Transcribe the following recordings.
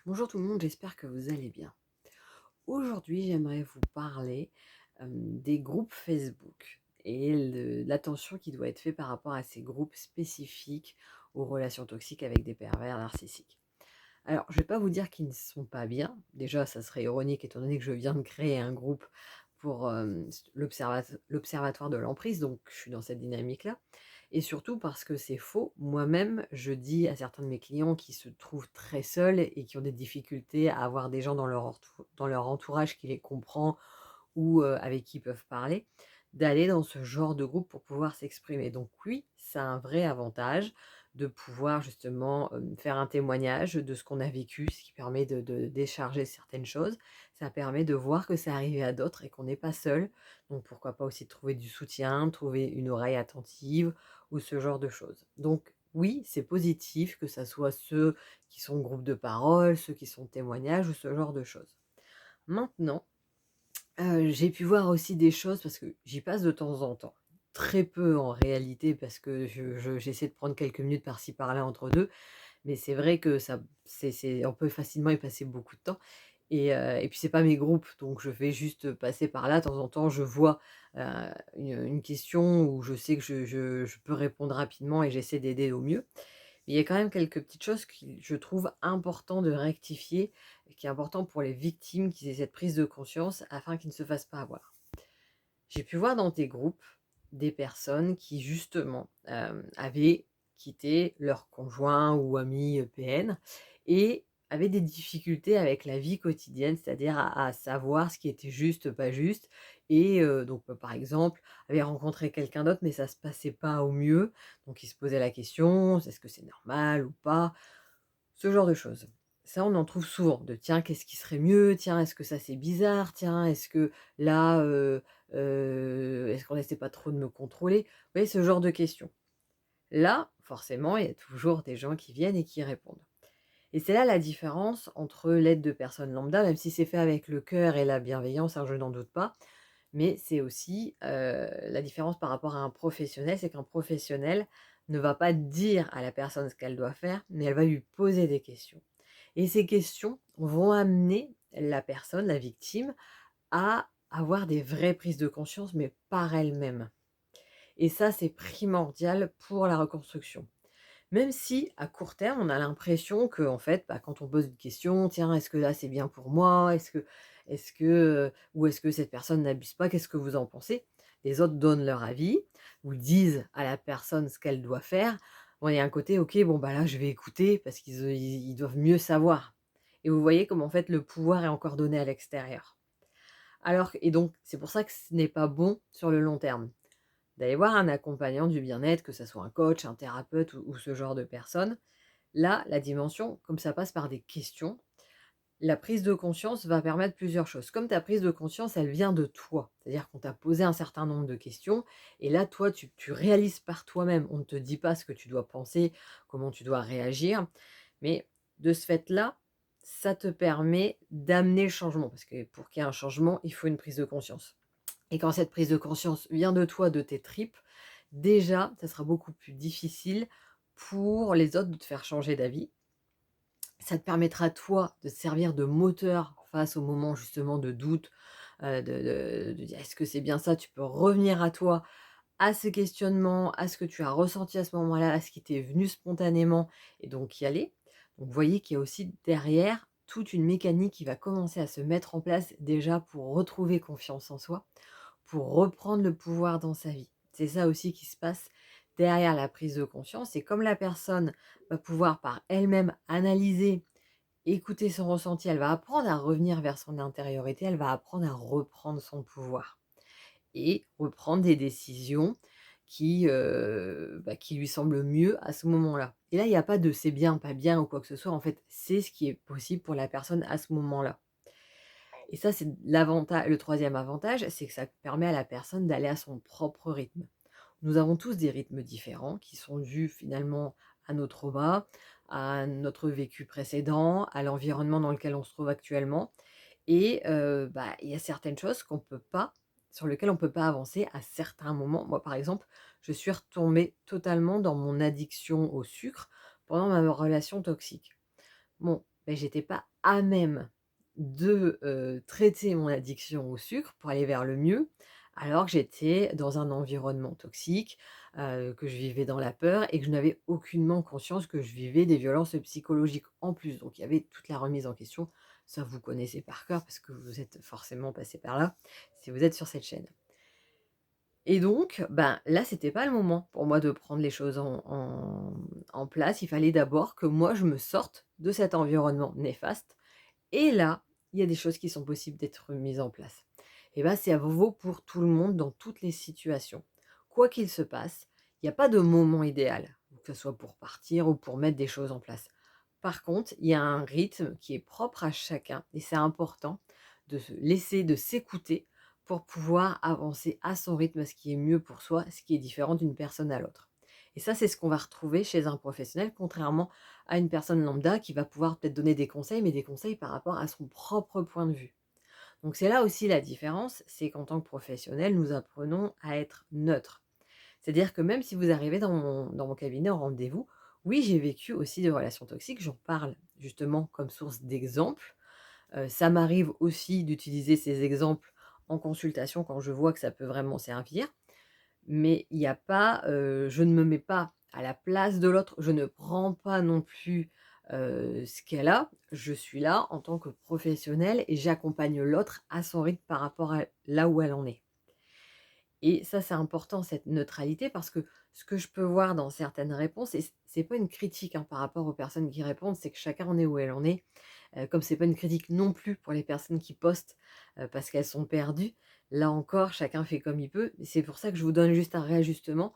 Bonjour tout le monde, j'espère que vous allez bien. Aujourd'hui, j'aimerais vous parler des groupes Facebook et l'attention qui doit être faite par rapport à ces groupes spécifiques aux relations toxiques avec des pervers narcissiques. Alors, je ne vais pas vous dire qu'ils ne sont pas bien. Déjà, ça serait ironique étant donné que je viens de créer un groupe pour l'Observatoire de l'emprise, donc je suis dans cette dynamique-là. Et surtout parce que c'est faux. Moi-même, je dis à certains de mes clients qui se trouvent très seuls et qui ont des difficultés à avoir des gens dans leur entourage qui les comprend ou avec qui ils peuvent parler, d'aller dans ce genre de groupe pour pouvoir s'exprimer. Donc oui, ça a un vrai avantage de pouvoir justement faire un témoignage de ce qu'on a vécu, ce qui permet de décharger certaines choses. Ça permet de voir que ça arrive à d'autres et qu'on n'est pas seul. Donc pourquoi pas aussi trouver du soutien, trouver une oreille attentive ou ce genre de choses. Donc oui, c'est positif que ça soit ceux qui sont groupe de parole, ceux qui sont témoignages ou ce genre de choses. Maintenant, j'ai pu voir aussi des choses parce que j'y passe de temps en temps. Très peu en réalité parce que j'essaie de prendre quelques minutes par-ci par-là entre 2, mais c'est vrai que ça c'est on peut facilement y passer beaucoup de temps et puis c'est pas mes groupes, donc je vais juste passer par là. De temps en temps, je vois, heu, une question où je sais que je peux répondre rapidement et j'essaie d'aider au mieux. Mais il y a quand même quelques petites choses qui je trouve important de rectifier, et qui est important pour les victimes qu'ils aient cette prise de conscience afin qu'ils ne se fassent pas avoir. J'ai pu voir dans tes groupes des personnes qui justement, avaient quitté leur conjoint ou ami, PN et avaient des difficultés avec la vie quotidienne, c'est-à-dire à savoir ce qui était juste, pas juste et donc par exemple, avaient rencontré quelqu'un d'autre mais ça se passait pas au mieux, donc ils se posaient la question: «Est-ce que c'est normal ou pas?» Ce genre de choses. Ça, on en trouve souvent de: «Tiens, qu'est-ce qui serait mieux? Tiens, est-ce que ça, c'est bizarre? Tiens, est-ce que là, est-ce qu'on essaie pas trop de me contrôler?» Vous voyez, ce genre de questions. Là, forcément, il y a toujours des gens qui viennent et qui répondent. Et c'est là la différence entre l'aide de personnes lambda, même si c'est fait avec le cœur et la bienveillance, hein, je n'en doute pas, mais c'est aussi, la différence par rapport à un professionnel, c'est qu'un professionnel ne va pas dire à la personne ce qu'elle doit faire, mais elle va lui poser des questions. Et ces questions vont amener la personne, la victime, à avoir des vraies prises de conscience, mais par elle-même. Et ça, c'est primordial pour la reconstruction. Même si, à court terme, on a l'impression que, en fait, bah, quand on pose une question: «Tiens, est-ce que là, c'est bien pour moi? Ou est-ce que cette personne n'abuse pas? Qu'est-ce que vous en pensez?» Les autres donnent leur avis ou disent à la personne ce qu'elle doit faire. Bon, il y a un côté: «OK, bon, bah, là, je vais écouter parce qu'ils doivent mieux savoir» et vous voyez comme, en fait, le pouvoir est encore donné à l'extérieur. Donc c'est pour ça que ce n'est pas bon sur le long terme. D'aller voir un accompagnant du bien-être, que ça soit un coach, un thérapeute ou ce genre de personne. Là, la dimension, comme ça passe par des questions, la prise de conscience va permettre plusieurs choses. Comme ta prise de conscience, elle vient de toi, c'est-à-dire qu'on t'a posé un certain nombre de questions et là, toi, tu réalises par toi-même. On ne te dit pas ce que tu dois penser, comment tu dois réagir, mais de ce fait-là, ça te permet d'amener le changement parce que pour qu'il y ait un changement, il faut une prise de conscience. Et quand cette prise de conscience vient de toi, de tes tripes, déjà, ça sera beaucoup plus difficile pour les autres de te faire changer d'avis. Ça te permettra, toi, de te servir de moteur face aux moments justement de doute, de dire: «Est-ce que c'est bien ça?» Tu peux revenir à toi, à ce questionnement, à ce que tu as ressenti à ce moment-là, à ce qui t'est venu spontanément et donc y aller. Donc vous voyez qu'il y a aussi derrière toute une mécanique qui va commencer à se mettre en place déjà pour retrouver confiance en soi, pour reprendre le pouvoir dans sa vie. C'est ça aussi qui se passe derrière la prise de conscience et comme la personne va pouvoir par elle-même analyser, écouter son ressenti, elle va apprendre à revenir vers son intériorité, elle va apprendre à reprendre son pouvoir et reprendre des décisions qui lui semblent mieux à ce moment-là. Et là, il y a pas de c'est bien, pas bien ou quoi que ce soit. En fait, c'est ce qui est possible pour la personne à ce moment-là. Et ça, c'est le troisième avantage, c'est que ça permet à la personne d'aller à son propre rythme. Nous avons tous des rythmes différents qui sont dus finalement à nos traumas, à notre vécu précédent, à l'environnement dans lequel on se trouve actuellement et il y a certaines choses sur lesquelles on peut pas avancer à certains moments. Moi, par exemple, je suis retombée totalement dans mon addiction au sucre pendant ma relation toxique. Bon, beh, j'étais pas à même de, traiter mon addiction au sucre pour aller vers le mieux, alors que j'étais dans un environnement toxique, que je vivais dans la peur et que je n'avais aucunement conscience que je vivais des violences psychologiques en plus. Donc il y avait toute la remise en question. Ça, vous connaissez par cœur parce que vous êtes forcément passé par là, si vous êtes sur cette chaîne. Et donc, ben, là, c'était pas le moment pour moi de prendre les choses en place. Il fallait d'abord que moi, je me sorte de cet environnement néfaste et là, il y a des choses qui sont possibles d'être mises en place. Et ben, ça vaut pour tout le monde dans toutes les situations. Quoi qu'il se passe, il n'y a pas de moment idéal, que ce soit pour partir ou pour mettre des choses en place. Par contre, il y a un rythme qui est propre à chacun et c'est important de se laisser, de s'écouter pour pouvoir avancer à son rythme, ce qui est mieux pour soi, ce qui est différent d'une personne à l'autre. Et ça, c'est ce qu'on va retrouver chez un professionnel, contrairement à une personne lambda qui va pouvoir peut-être donner des conseils, mais des conseils par rapport à son propre point de vue. Donc c'est là aussi la différence, c'est qu'en tant que professionnel, nous apprenons à être neutre. C'est-à-dire que même si vous arrivez dans mon cabinet en rendez-vous, oui, j'ai vécu aussi des relations toxiques, j'en parle justement comme source d'exemple. Ça m'arrive aussi d'utiliser ces exemples en consultation quand je vois que ça peut vraiment servir. Mais il y a pas, je ne me mets pas à la place de l'autre, je ne prends pas non plus, ce qu'elle a. Je suis là en tant que professionnelle et j'accompagne l'autre à son rythme par rapport à là où elle en est. Et ça, c'est important cette neutralité parce que ce que je peux voir dans certaines réponses et c'est pas une critique, hein, par rapport aux personnes qui répondent, c'est que chacun en est où elle en est. Comme c'est pas une critique non plus pour les personnes qui postent, parce qu'elles sont perdues. Là encore, chacun fait comme il peut et c'est pour ça que je vous donne juste un réajustement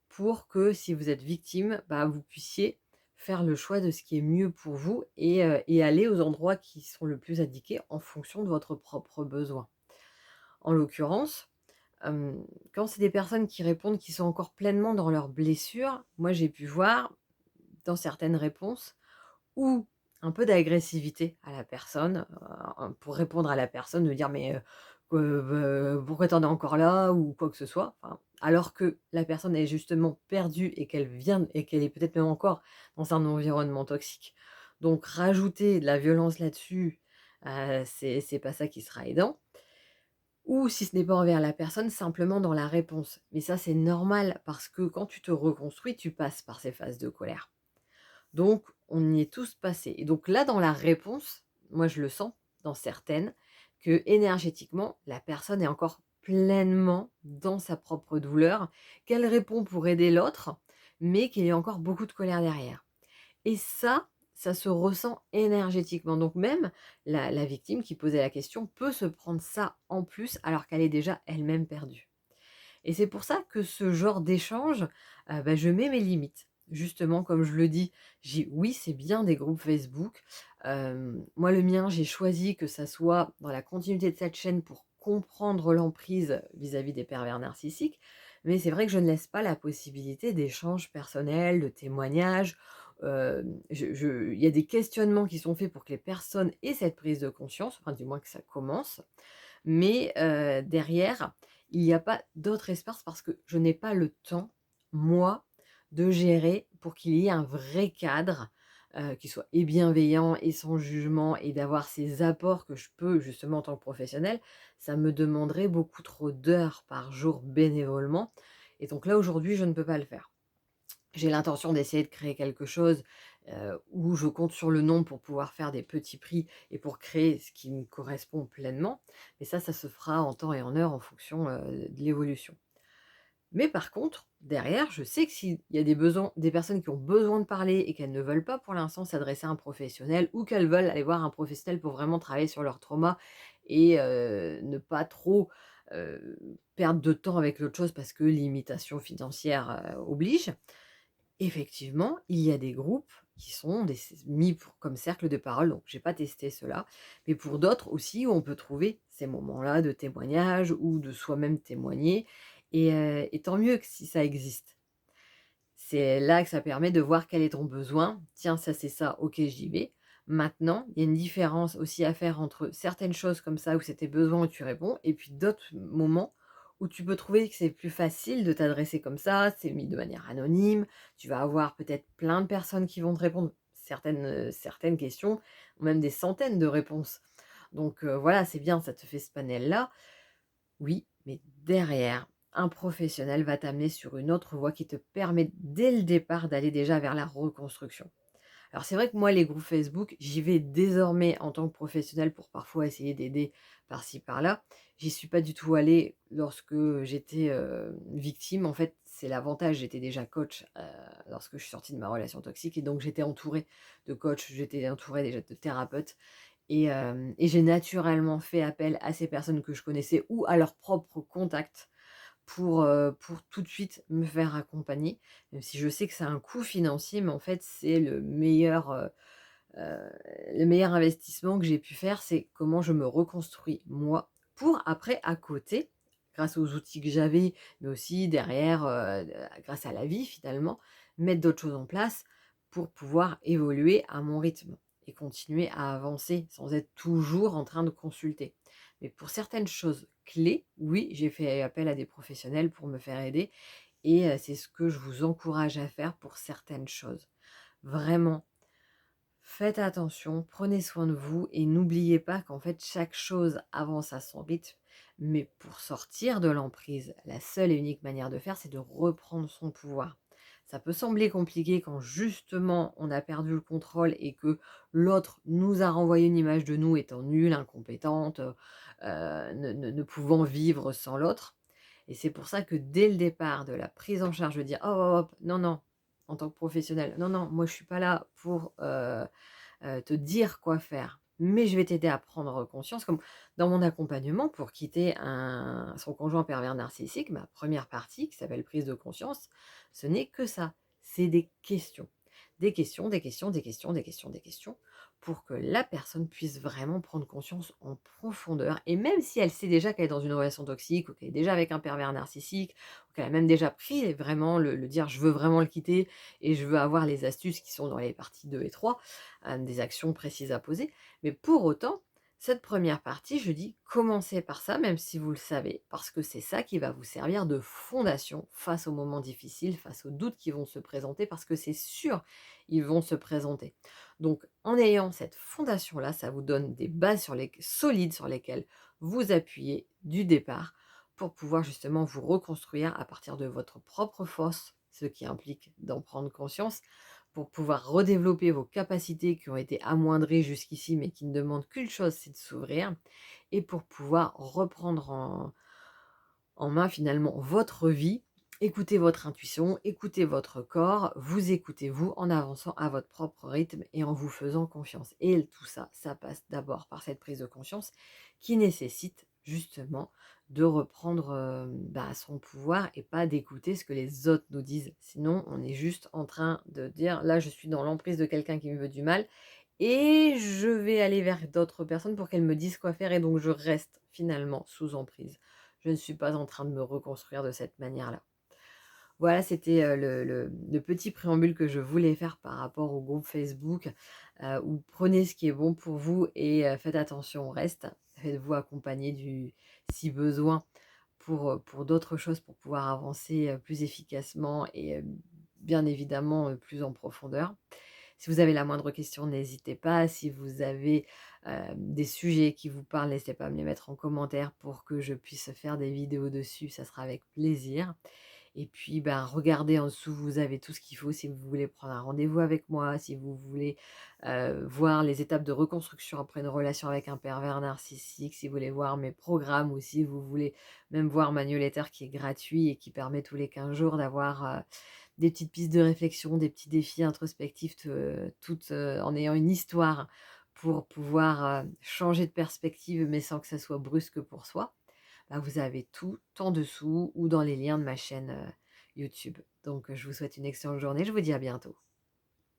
pour que si vous êtes victime, bah, vous puissiez faire le choix de ce qui est mieux pour vous et aller aux endroits qui sont le plus indiqués en fonction de votre propre besoin. En l'occurrence, quand c'est des personnes qui répondent qui sont encore pleinement dans leurs blessures, moi j'ai pu voir dans certaines réponses ou un peu d'agressivité à la personne, pour répondre à la personne, de dire: «Mais, pourquoi tu en es encore là?» ou quoi que ce soit, enfin, alors que la personne est justement perdue et qu'elle est peut-être même encore dans un environnement toxique. Donc rajouter de la violence là-dessus, c'est pas ça qui sera aidant. Ou si ce n'est pas envers la personne, simplement dans la réponse. Mais ça, c'est normal parce que quand tu te reconstruis, tu passes par ces phases de colère. Donc, on y est tous passés. Et donc là, dans la réponse, moi je le sens dans certaines, que énergétiquement, la personne est encore pleinement dans sa propre douleur, qu'elle répond pour aider l'autre, mais qu'il y a encore beaucoup de colère derrière. Et ça se ressent énergétiquement. Donc même la victime qui posait la question peut se prendre ça en plus alors qu'elle est déjà elle-même perdue. Et c'est pour ça que ce genre d'échange, bah, je mets mes limites. Justement, comme je le dis, j'ai oui, c'est bien des groupes Facebook. Moi, le mien, j'ai choisi que ça soit dans la continuité de cette chaîne pour comprendre l'emprise vis-à-vis des pervers narcissiques. Mais c'est vrai que je ne laisse pas la possibilité d'échanges personnels, de témoignages. Il y a des questionnements qui sont faits pour que les personnes aient cette prise de conscience, enfin du moins que ça commence. Mais derrière, il n'y a pas d'autre espace parce que je n'ai pas le temps, moi, de gérer pour qu'il y ait un vrai cadre, qui soit et bienveillant et sans jugement et d'avoir ces apports que je peux justement en tant que professionnelle. Ça me demanderait beaucoup trop d'heures par jour bénévolement et donc là, aujourd'hui, je ne peux pas le faire. J'ai l'intention d'essayer de créer quelque chose, où je compte sur le nom pour pouvoir faire des petits prix et pour créer ce qui me correspond pleinement. Mais ça se fera en temps et en heure en fonction, de l'évolution. Mais par contre, derrière, je sais que s'il y a des personnes qui ont besoin de parler et qu'elles ne veulent pas pour l'instant s'adresser à un professionnel ou qu'elles veulent aller voir un professionnel pour vraiment travailler sur leur trauma et ne pas trop, perdre de temps avec l'autre chose parce que limitation financière, oblige. Effectivement, il y a des groupes qui sont mis comme cercle de parole, donc j'ai pas testé cela, mais pour d'autres aussi où on peut trouver ces moments-là de témoignage ou de soi-même témoigner et tant mieux que si ça existe. C'est là que ça permet de voir quel est ton besoin. Tiens, ça c'est ça, OK, j'y vais. Maintenant, il y a une différence aussi à faire entre certaines choses comme ça où c'est tes besoins où tu réponds et puis d'autres moments où tu peux trouver que c'est plus facile de t'adresser comme ça, c'est mis de manière anonyme, tu vas avoir peut-être plein de personnes qui vont te répondre. certaines questions ont même des centaines de réponses. Donc voilà, c'est bien, ça te fait ce panel-là. Oui, mais derrière, un professionnel va t'amener sur une autre voie qui te permet dès le départ d'aller déjà vers la reconstruction. Alors c'est vrai que moi, les groupes Facebook, j'y vais désormais en tant que professionnel pour parfois essayer d'aider par-ci par-là. J'y suis pas du tout allée lorsque j'étais, victime. En fait, c'est l'avantage, j'étais déjà coach, lorsque je suis sortie de ma relation toxique et donc j'étais entourée de coachs, j'étais entourée déjà de thérapeutes et j'ai naturellement fait appel à ces personnes que je connaissais ou à leurs propres contacts pour tout de suite me faire accompagner. Même si je sais que ça a un coût financier, mais en fait, c'est heu, le meilleur investissement que j'ai pu faire, c'est comment je me reconstruis moi, pour après à côté, grâce aux outils que j'avais, mais aussi derrière, grâce à la vie finalement, mettre d'autres choses en place pour pouvoir évoluer à mon rythme et continuer à avancer sans être toujours en train de consulter. Mais pour certaines choses clés, oui, j'ai fait appel à des professionnels pour me faire aider et c'est ce que je vous encourage à faire pour certaines choses. Vraiment, faites attention, prenez soin de vous et n'oubliez pas qu'en fait chaque chose avance à son rythme. Mais pour sortir de l'emprise, la seule et unique manière de faire, c'est de reprendre son pouvoir. Ça peut sembler compliqué quand justement on a perdu le contrôle et que l'autre nous a renvoyé une image de nous étant nulle, incompétente, ne pouvant vivre sans l'autre. Et c'est pour ça que dès le départ de la prise en charge, de dire: «Oh, hop, hop, non, non, en tant que professionnel, non, non, moi je suis pas là pour, te dire quoi faire, mais je vais t'aider à prendre conscience. Comme dans mon accompagnement pour quitter son conjoint pervers narcissique, ma première partie qui s'appelle prise de conscience, ce n'est que ça, c'est des questions. Des questions, des questions, des questions, des questions, des questions, pour que la personne puisse vraiment prendre conscience en profondeur. Et même si elle sait déjà qu'elle est dans une relation toxique, ou qu'elle est déjà avec un pervers narcissique, ou qu'elle a même déjà pris vraiment le dire je veux vraiment le quitter et je veux avoir les astuces qui sont dans les parties 2 et 3, des actions précises à poser. Mais pour autant, cette première partie, je dis commencez par ça, même si vous le savez, parce que c'est ça qui va vous servir de fondation face aux moments difficiles, face aux doutes qui vont se présenter, parce que c'est sûr, ils vont se présenter. Donc, en ayant cette fondation-là, ça vous donne des bases solides sur lesquelles vous appuyez du départ pour pouvoir justement vous reconstruire à partir de votre propre force, ce qui implique d'en prendre conscience, pour pouvoir redévelopper vos capacités qui ont été amoindries jusqu'ici, mais qui ne demandent qu'une chose, c'est de s'ouvrir, et pour pouvoir reprendre en main finalement votre vie, écoutez votre intuition, écoutez votre corps, vous écoutez vous en avançant à votre propre rythme et en vous faisant confiance. Et tout ça, ça passe d'abord par cette prise de conscience qui nécessite justement de reprendre son pouvoir et pas d'écouter ce que les autres nous disent. Sinon, on est juste en train de dire, là, je suis dans l'emprise de quelqu'un qui me veut du mal et je vais aller vers d'autres personnes pour qu'elles me disent quoi faire et donc je reste finalement sous emprise. Je ne suis pas en train de me reconstruire de cette manière-là. Voilà, c'était, le petit préambule que je voulais faire par rapport au groupe Facebook, où prenez ce qui est bon pour vous et faites attention au reste. Faites-vous accompagner si besoin pour d'autres choses, pour pouvoir avancer, plus efficacement et bien évidemment, plus en profondeur. Si vous avez la moindre question, n'hésitez pas. Si vous avez, des sujets qui vous parlent, n'hésitez pas à me les mettre en commentaire pour que je puisse faire des vidéos dessus, ça sera avec plaisir. Et puis, ben, regardez en dessous, vous avez tout ce qu'il faut si vous voulez prendre un rendez-vous avec moi, si vous voulez, voir les étapes de reconstruction après une relation avec un pervers narcissique, si vous voulez voir mes programmes ou si vous voulez même voir ma newsletter qui est gratuit et qui permet tous les 15 jours d'avoir, des petites pistes de réflexion, des petits défis introspectifs, toutes, en ayant une histoire pour pouvoir, changer de perspective, mais sans que ça soit brusque pour soi. Bah, vous avez tout en dessous ou dans les liens de ma chaîne, YouTube. Donc, je vous souhaite une excellente journée. Je vous dis à bientôt.